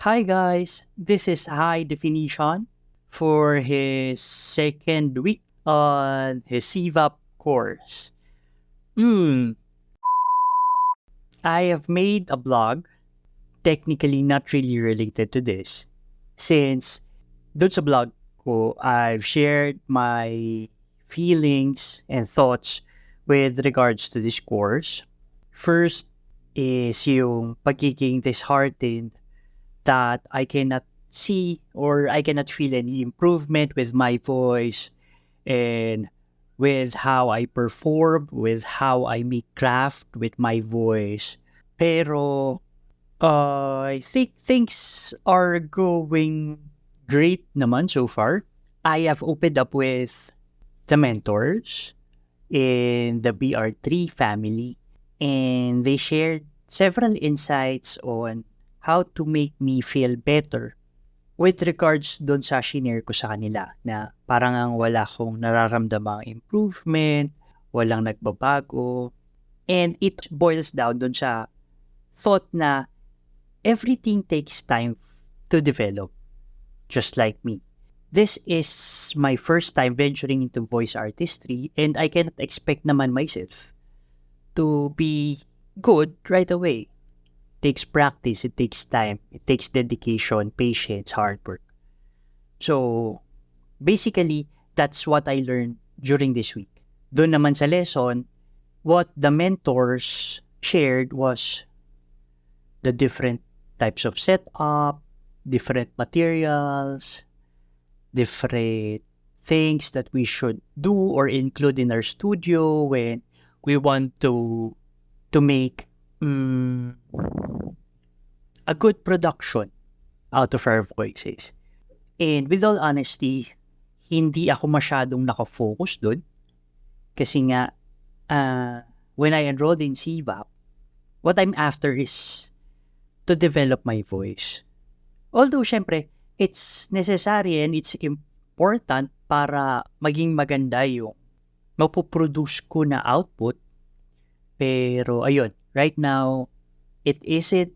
Hi guys, this is High Definition for his second week on his CVAP course. Hmm, I have made a blog, technically not really related to this, since dun sa blog ko, I've shared my feelings and thoughts with regards to this course. First is yung pagiging disheartened that I cannot see or I cannot feel any improvement with my voice and with how I perform, with how I make craft with my voice. Pero I think things are going great naman so far. I have opened up with the mentors in the BR3 family and they shared several insights on how to make me feel better with regards doon sa shinare ko sa kanila na parang ang wala akong nararamdamang improvement, walang nagbabago, and it boils down doon sa thought na everything takes time to develop, just like me. This is my first time venturing into voice artistry and I cannot expect naman myself to be good right away. It takes practice, it takes time, it takes dedication, patience, hard work. So, basically, that's what I learned during this week. Doon naman sa lesson, what the mentors shared was the different types of setup, different materials, different things that we should do or include in our studio when we want to make a good production out of our voices. And with all honesty, hindi ako masyadong nakafocus doon kasi nga when I enrolled in CVAP, what I'm after is to develop my voice. Although, syempre, it's necessary and it's important para maging maganda yung mapoproduce ko na output. Pero, ayun, right now, it isn't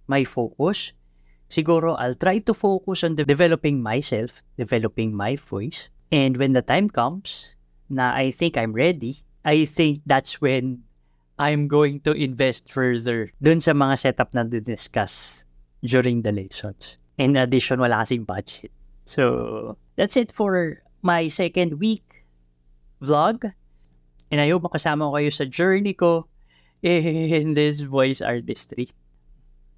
my focus. Siguro, I'll try to focus on developing myself, developing my voice. And when the time comes na I think I'm ready, I think that's when I'm going to invest further dun sa mga setup na discuss during the lessons. In addition, wala kasing budget. So, that's it for my second week vlog. And I hope makasama ko kayo sa journey ko in this voice artistry.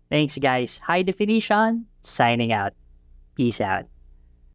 Thanks guys. High Definition, signing out. Peace out.